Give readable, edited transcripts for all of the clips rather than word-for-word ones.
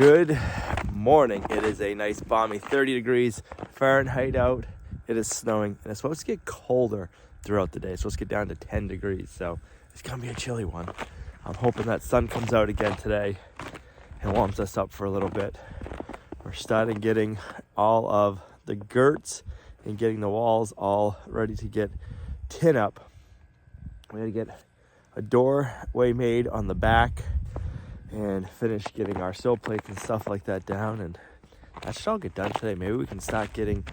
Good morning. It is a nice balmy 30 degrees Fahrenheit out. It is snowing and it's supposed to get colder throughout the day. It's supposed to get down to 10 degrees, so it's gonna be a chilly one. I'm hoping that sun comes out again today and warms us up for a little bit. We're starting getting all of the girts and getting the walls all ready to get tin up. We gotta get a doorway made on the back and finish getting our sill plates and stuff like that down, and that should all get done today. Maybe we can start getting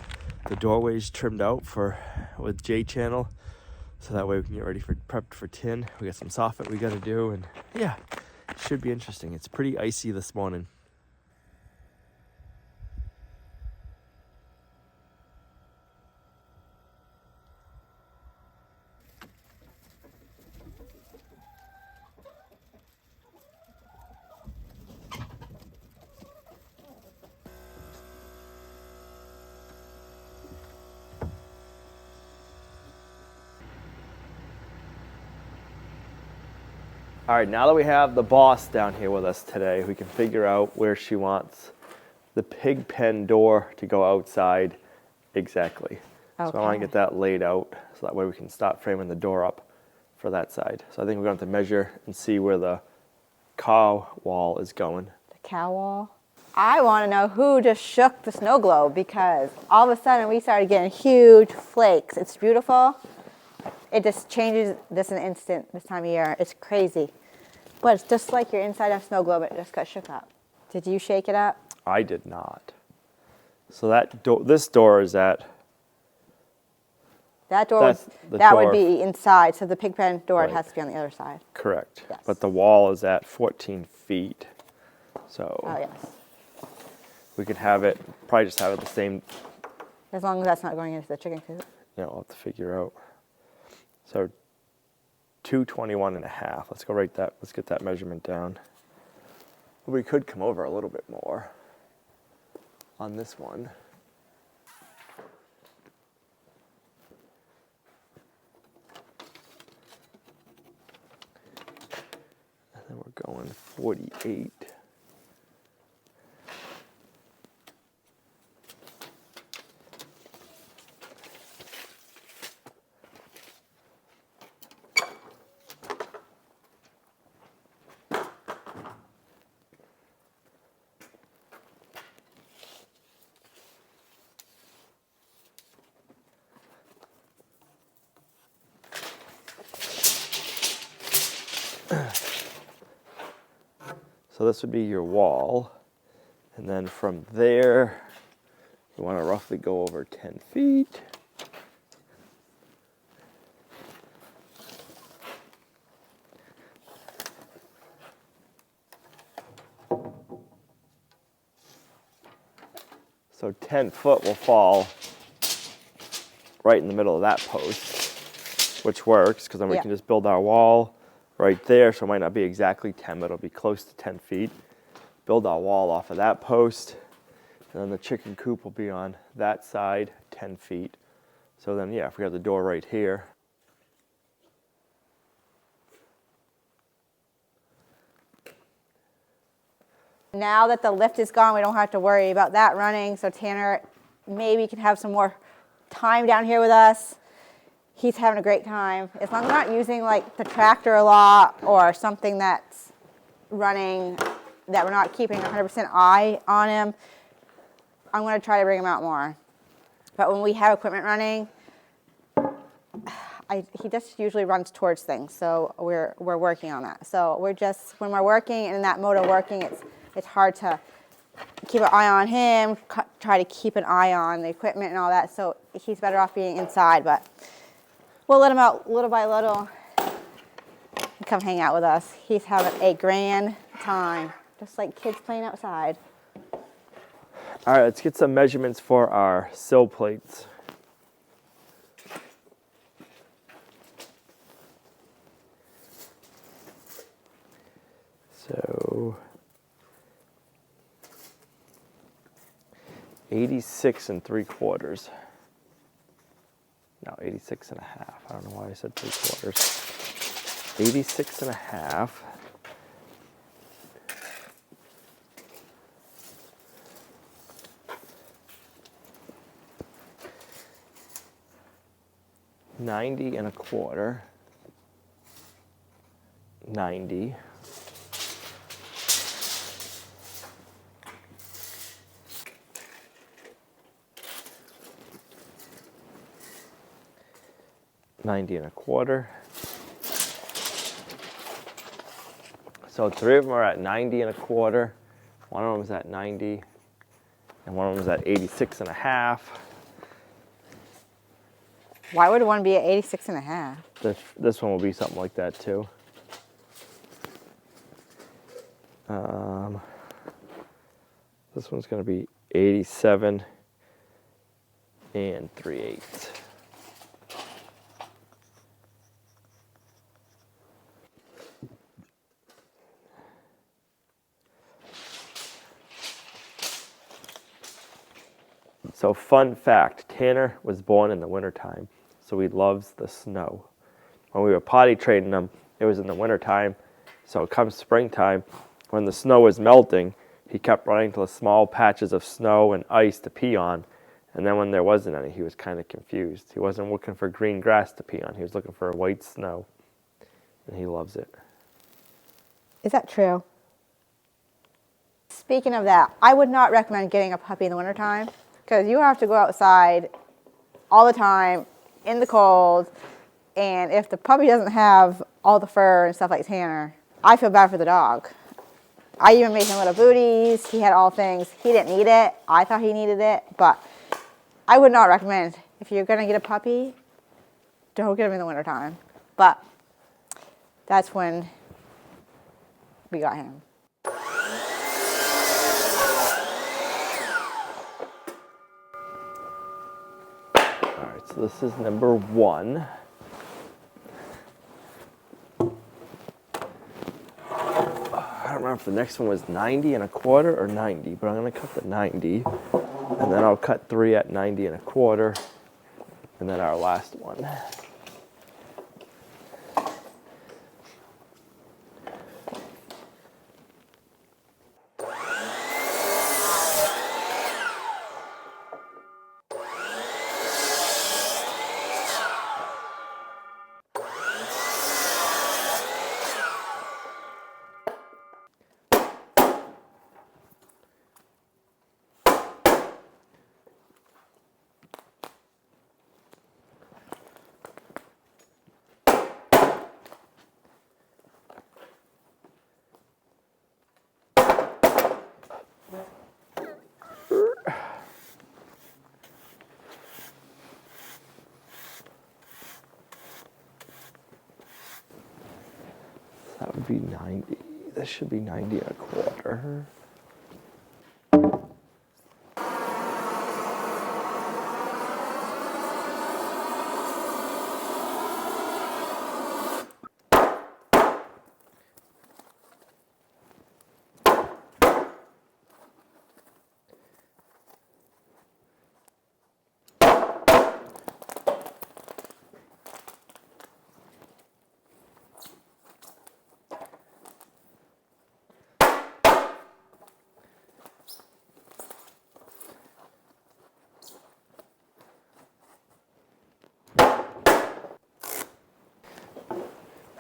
the doorways trimmed out with J channel, so that way we can get ready for prepped for tin. We got some soffit we got to do, and yeah, it should be interesting. It's pretty icy this morning. All right, now that we have the boss down here with us today, we can figure out where she wants the pig pen door to go outside exactly. Okay. So I want to get that laid out so that way we can start framing the door up for that side. So I think we're going to have to measure and see where the cow wall is going. The cow wall? I want to know who just shook the snow globe, because all of a sudden we started getting huge flakes. It's beautiful. It just changes this in an instant this time of year. It's crazy. But it's just like you're inside a snow globe. It just got shook up. Did you shake it up? I did not. So this door is at... That would be inside. So the pig pen door, right. It has to be on the other side. Correct. Yes. But the wall is at 14 feet. So oh, yes. We could have it, probably just have it the same. As long as that's not going into the chicken coop. Yeah, we'll have to figure out. So 221.5. Let's go write that. Let's get that measurement down. We could come over a little bit more on this one. And then we're going 48. So this would be your wall, and then from there, you want to roughly go over 10 feet. So 10 foot will fall right in the middle of that post, which works, because then we can just build our wall right there, so it might not be exactly 10, but it'll be close to 10 feet. Build our wall off of that post, and then the chicken coop will be on that side, 10 feet. So then, yeah, if we have the door right here. Now that the lift is gone, we don't have to worry about that running, so Tanner maybe can have some more time down here with us. He's having a great time. As long as we're not using like the tractor a lot or something that's running that we're not keeping 100% eye on him, I'm going to try to bring him out more. But when we have equipment running, he just usually runs towards things, so we're working on that. So when we're working and in that mode of working, it's hard to keep an eye on him, try to keep an eye on the equipment and all that. So he's better off being inside, but we'll let him out little by little and come hang out with us. He's having a grand time, just like kids playing outside. All right, let's get some measurements for our sill plates. So 86 3/4. No, 86 1/2. I don't know why I said 3/4. 86 1/2 90 and a quarter. 90. $90 and a quarter. So 3 of them are at 90 and a quarter. One of them is at 90, and one of them is at 86 and a half. Why would one be at 86 and a half? This one will be something like that too. This one's going to be 87 and 3/8. So fun fact, Tanner was born in the wintertime, so he loves the snow. When we were potty training him, it was in the wintertime, so come springtime, when the snow was melting, he kept running to the small patches of snow and ice to pee on, and then when there wasn't any, he was kind of confused. He wasn't looking for green grass to pee on, he was looking for white snow, and he loves it. Is that true? Speaking of that, I would not recommend getting a puppy in the wintertime. Because you have to go outside all the time in the cold, and if the puppy doesn't have all the fur and stuff like Tanner, I feel bad for the dog. I even made him little booties. He had all things. He didn't need it. I thought he needed it, but I would not recommend. If you're gonna get a puppy, don't get him in the wintertime. But that's when we got him. So this is number 1. I don't remember if the next one was 90 and a quarter or 90, but I'm going to cut the 90. And then I'll cut 3 at 90 and a quarter. And then our last one. That would be 90. This should be 90 and a quarter.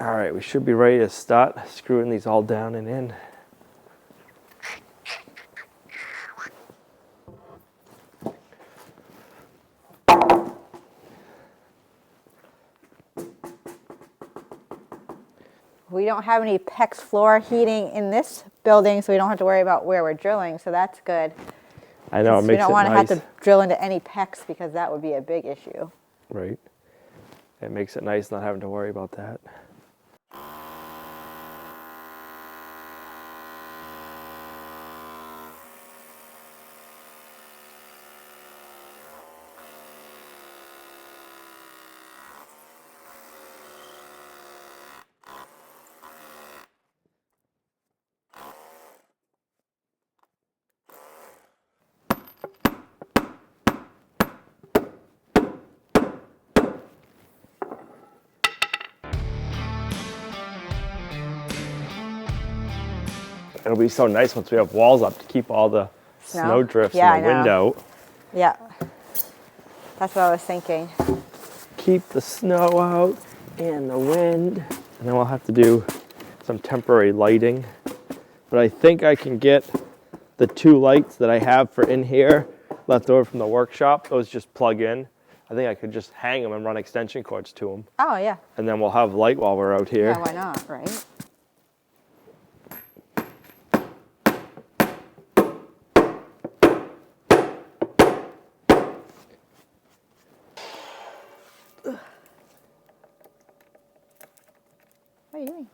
All right, we should be ready to start screwing these all down and in. We don't have any PEX floor heating in this building, so we don't have to worry about where we're drilling, so that's good. I know, it makes it nice. We don't want to have to drill into any PEX because that would be a big issue. Right. It makes it nice not having to worry about that. It'll be so nice once we have walls up to keep all the snow drifts in the window. Yeah, that's what I was thinking. keep the snow out and the wind. And then we'll have to do some temporary lighting. But I think I can get the 2 lights that I have for in here left over from the workshop. Those just plug in. I think I could just hang them and run extension cords to them. Oh, yeah. And then we'll have light while we're out here. Yeah, why not, right? What are you doing?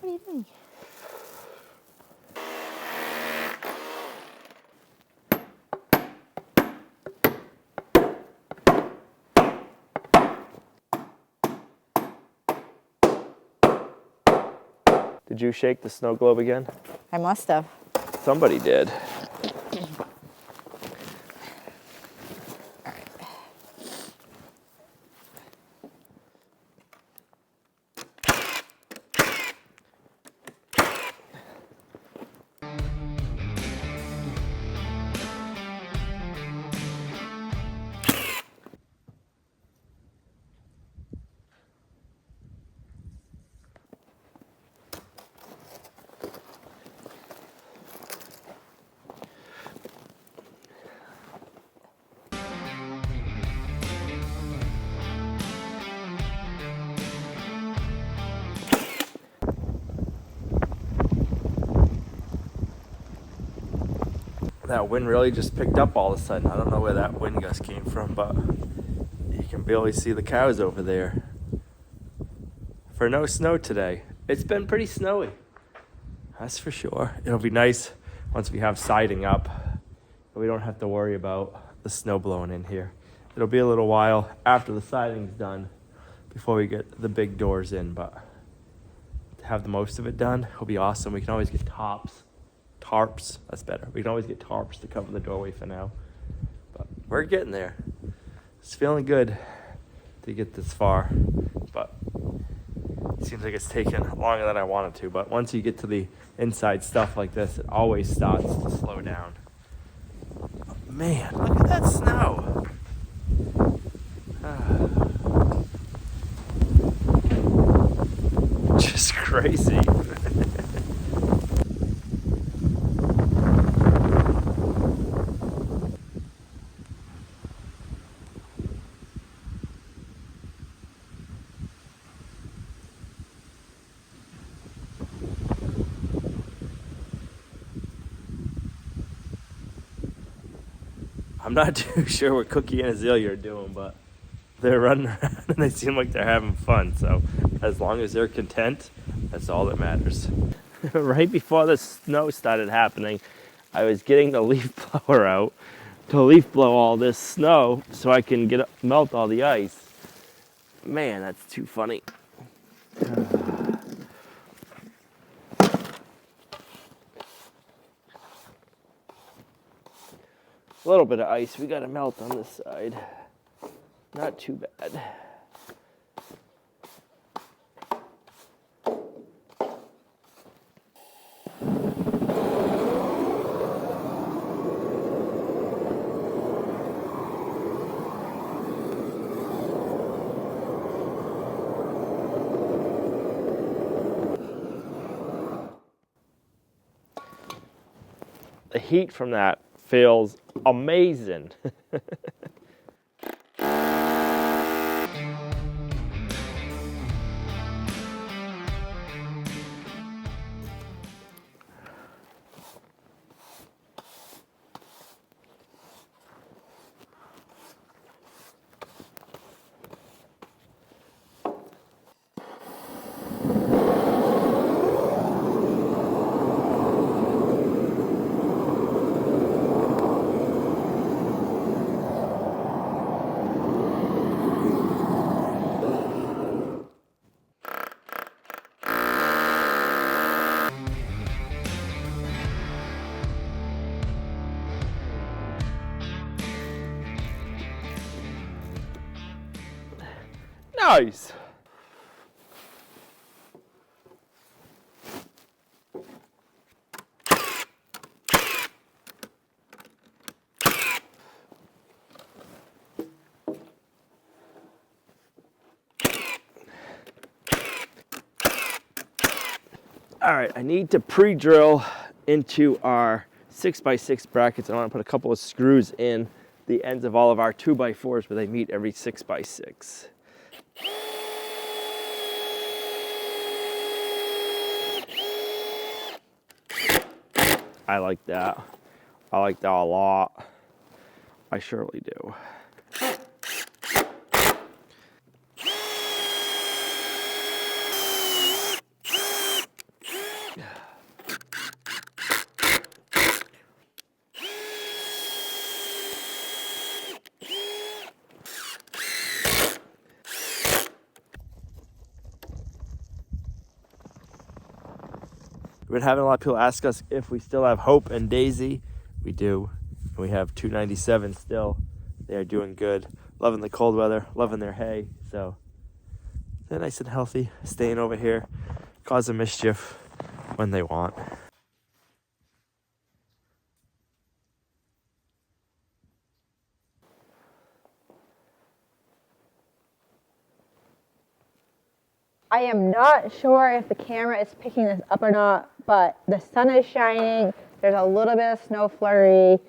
What are you doing? Did you shake the snow globe again? I must have. Somebody did. That wind really just picked up all of a sudden. I don't know where that wind gust came from, but you can barely see the cows over there. For no snow today. It's been pretty snowy. That's for sure. It'll be nice once we have siding up. We don't have to worry about the snow blowing in here. It'll be a little while after the siding's done before we get the big doors in, but to have the most of it done will be awesome. We can always get tarps, that's better. We can always get tarps to cover the doorway for now. But we're getting there. It's feeling good to get this far, but it seems like it's taken longer than I wanted to. But once you get to the inside stuff like this, it always starts to slow down. Man, look at that snow. Just crazy. I'm not too sure what Cookie and Azalea are doing, but they're running around and they seem like they're having fun. So as long as they're content, that's all that matters. Right before the snow started happening, I was getting the leaf blower out to leaf blow all this snow so I can melt all the ice. Man, that's too funny. A little bit of ice we gotta melt on this side. Not too bad. The heat from that feels amazing. Nice. All right, I need to pre-drill into our 6x6 brackets. I want to put a couple of screws in the ends of all of our 2x4s where they meet every 6x6. I like that. I like that a lot. I surely do. We've been having a lot of people ask us if we still have Hope and Daisy. We do. We have 297 still. They're doing good. Loving the cold weather, loving their hay. So they're nice and healthy, staying over here, causing mischief when they want. I am not sure if the camera is picking this up or not, but the sun is shining. There's a little bit of snow flurry, and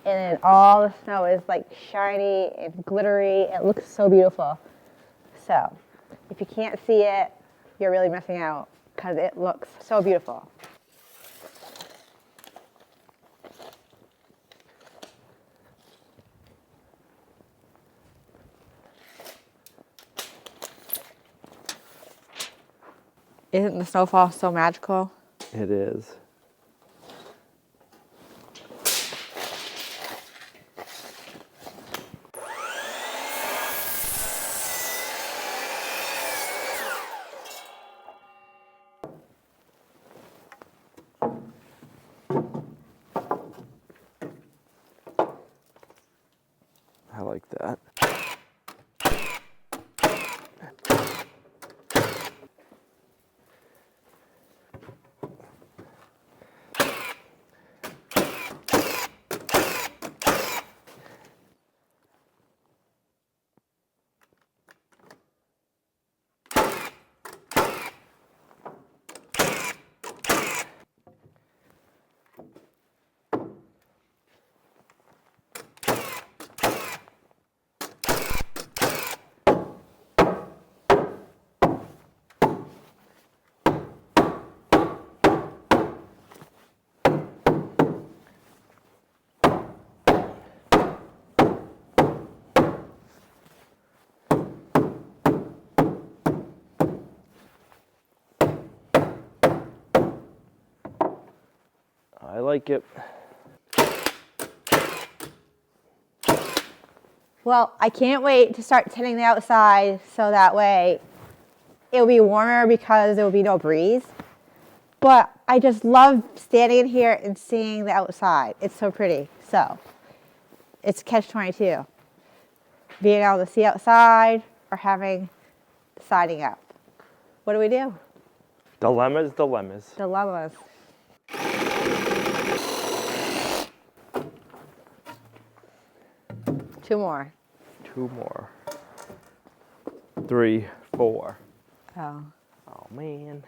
then all the snow is like shiny and glittery. It looks so beautiful. So if you can't see it, you're really missing out because it looks so beautiful. Isn't the snowfall so magical? It is. I like that. I like it. Well, I can't wait to start tending the outside so that way it'll be warmer because there will be no breeze. But I just love standing in here and seeing the outside. It's so pretty. So it's catch-22. Being able to see outside or having the siding up. What do we do? Dilemmas, dilemmas. Dilemmas. Two more. Two more. 3, 4. Oh. Oh, man.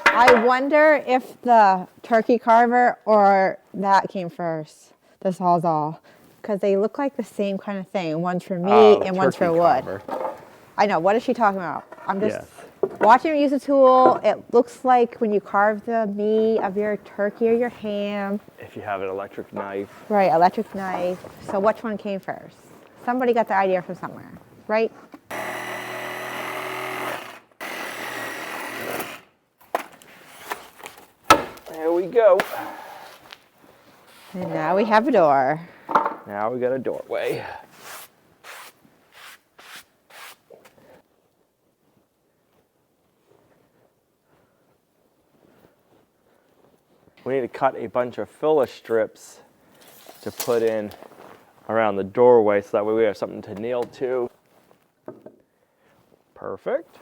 I wonder if the turkey carver or that came first, the Sawzall, because they look like the same kind of thing. One's for meat and one's for wood. Carver. I know. What is she talking about? I'm just Yes. watching her use a tool. It looks like when you carve the meat of your turkey or your ham. If you have an electric knife. Right, electric knife. So which one came first? Somebody got the idea from somewhere, right? There we go. And now we have a door. Now we got a doorway. We need to cut a bunch of filler strips to put in around the doorway so that way we have something to nail to. Perfect.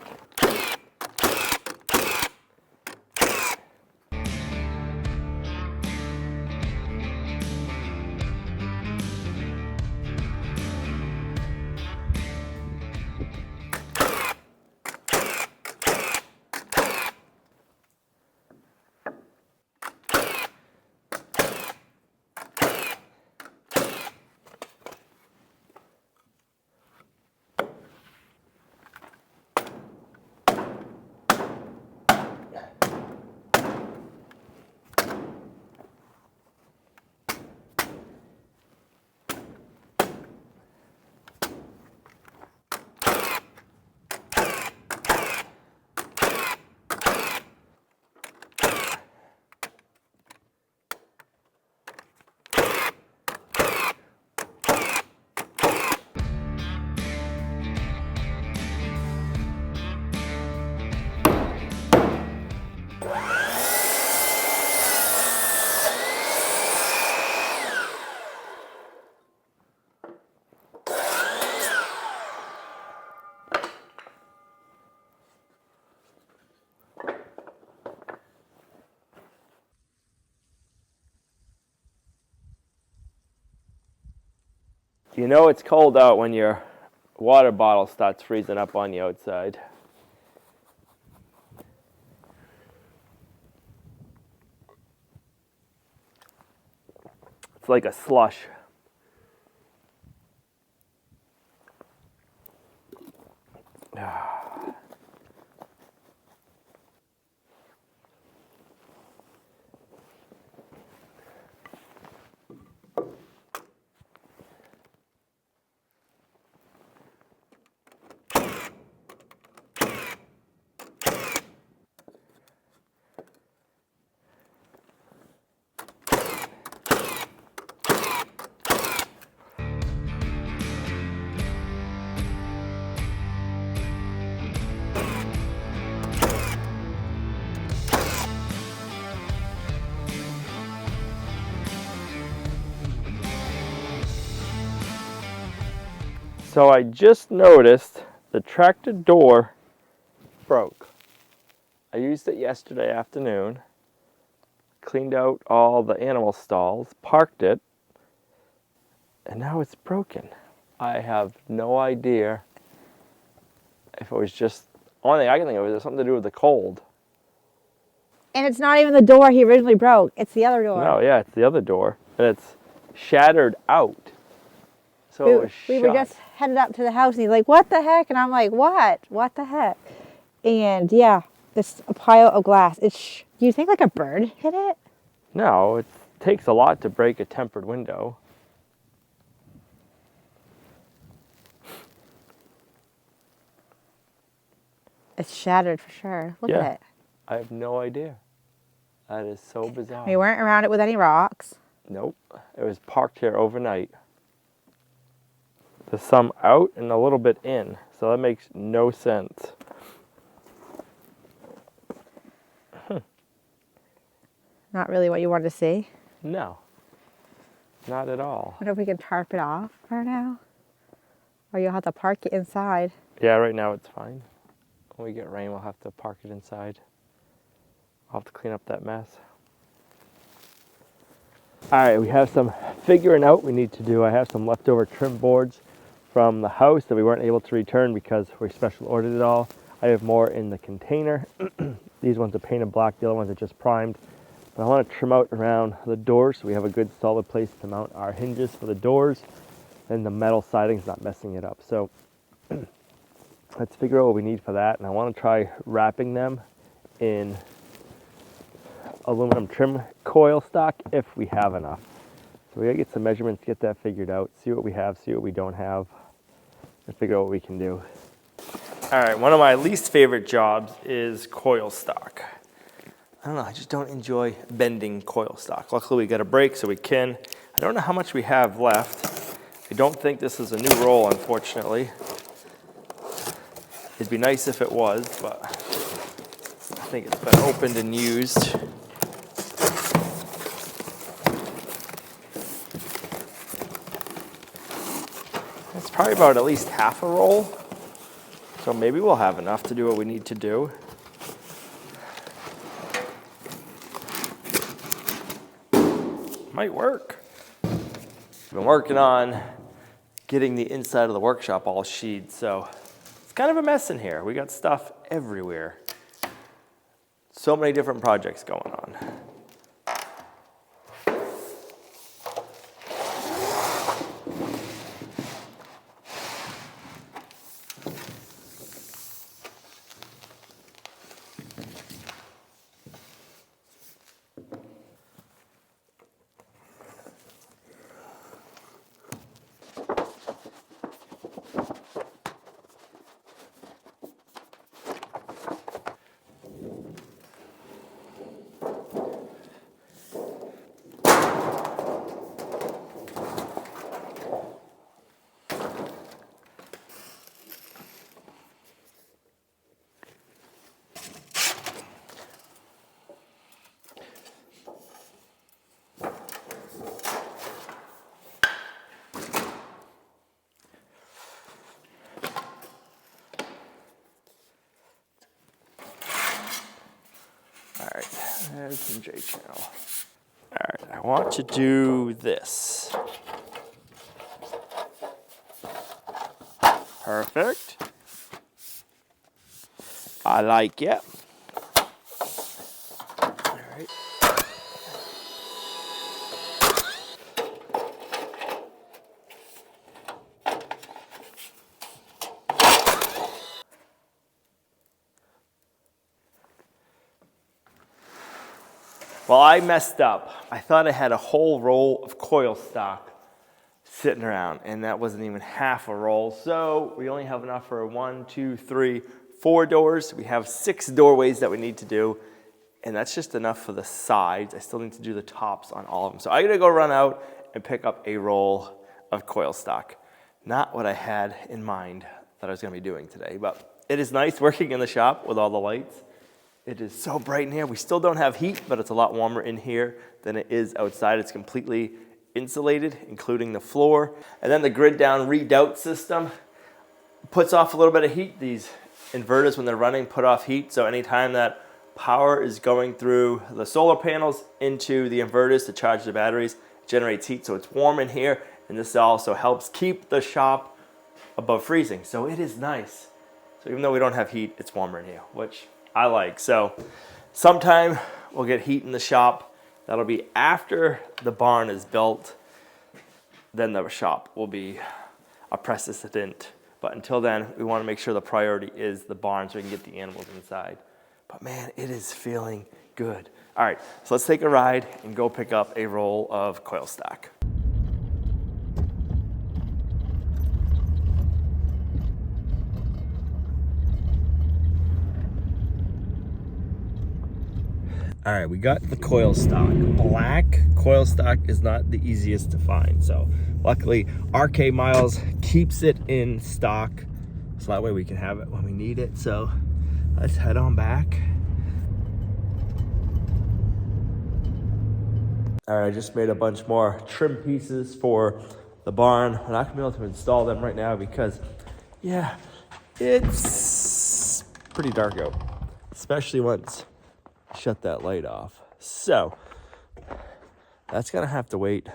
You know it's cold out when your water bottle starts freezing up on the outside. It's like a slush. So I just noticed the tractor door broke. I used it yesterday afternoon, cleaned out all the animal stalls, parked it, and now it's broken. I have no idea if it was just, only thing I can think of is something to do with the cold. And it's not even the door he originally broke. It's the other door. No, yeah, it's the other door, and it's shattered out. So it was we were shut. just headed up to the house, and he's like, "What the heck?" And I'm like, "What? What the heck?" And yeah, it's a pile of glass. Do you think like a bird hit it? No, it takes a lot to break a tempered window. It's shattered for sure. Look at it. I have no idea. That is so bizarre. We weren't around it with any rocks. Nope. It was parked here overnight. There's some out and a little bit in, so that makes no sense. Not really what you wanted to see. No, not at all. Wonder if we can tarp it off for now? Or you'll have to park it inside. Yeah, right now it's fine. When we get rain, we'll have to park it inside. I'll have to clean up that mess. All right, we have some figuring out we need to do. I have some leftover trim boards from the house that we weren't able to return because we special ordered it all. I have more in the container. These ones are painted black, the other ones are just primed. But I want to trim out around the doors so we have a good solid place to mount our hinges for the doors, and the metal siding's not messing it up. So let's figure out what we need for that, and I want to try wrapping them in aluminum trim coil stock if we have enough. So we gotta get some measurements, get that figured out, see what we have, see what we don't have, and figure out what we can do. All right, one of my least favorite jobs is coil stock. I don't know, I just don't enjoy bending coil stock. Luckily we got a brake so we can. I don't know how much we have left. I don't think this is a new roll, unfortunately. It'd be nice if it was, but I think it's been opened and used. It's probably about at least half a roll. So maybe we'll have enough to do what we need to do. Might work. I've been working on getting the inside of the workshop all sheathed, so it's kind of a mess in here. We got stuff everywhere. So many different projects going on. There's some J channel. All right, I want to do this. Perfect. I like it. All right. Well, I messed up. I thought I had a whole roll of coil stock sitting around, and that wasn't even half a roll. So we only have enough for 1, 2, 3, 4 doors. We have 6 doorways that we need to do, and that's just enough for the sides. I still need to do the tops on all of them. So I gotta go run out and pick up a roll of coil stock. Not what I had in mind that I was gonna be doing today, but it is nice working in the shop with all the lights. It is so bright in here. We still don't have heat, but it's a lot warmer in here than it is outside. It's completely insulated, including the floor. And then the grid down redoubt system puts off a little bit of heat. These inverters, when they're running, put off heat. So anytime that power is going through the solar panels into the inverters to charge the batteries, it generates heat. So it's warm in here. And this also helps keep the shop above freezing. So it is nice. So even though we don't have heat, it's warmer in here, which I like. So sometime we'll get heat in the shop. That'll be after the barn is built. Then the shop will be a precedent. But until then, we want to make sure the priority is the barn so we can get the animals inside. But man, it is feeling good. All right, so let's take a ride and go pick up a roll of coil stock. All right, we got the coil stock. Black coil stock is not the easiest to find. So luckily, 𝑀𝑎𝑖𝑙 keeps it in stock. So that way we can have it when we need it. So let's head on back. All right, I just made a bunch more trim pieces for the barn. We're not gonna be able to install them right now because, yeah, it's pretty dark out, especially once shut that light off. So that's gonna have to wait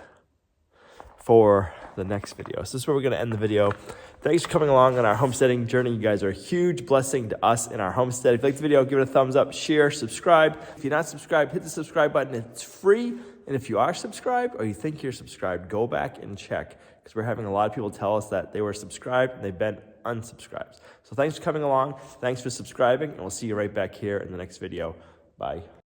for the next video. So this is where we're gonna end the video. Thanks for coming along on our homesteading journey. You guys are a huge blessing to us in our homestead. If you like the video, give it a thumbs up, share, subscribe. If you're not subscribed, hit the subscribe button. It's free. And if you are subscribed or you think you're subscribed, go back and check, because we're having a lot of people tell us that they were subscribed and they've been unsubscribed. So thanks for coming along. Thanks for subscribing, and we'll see you right back here in the next video. Bye.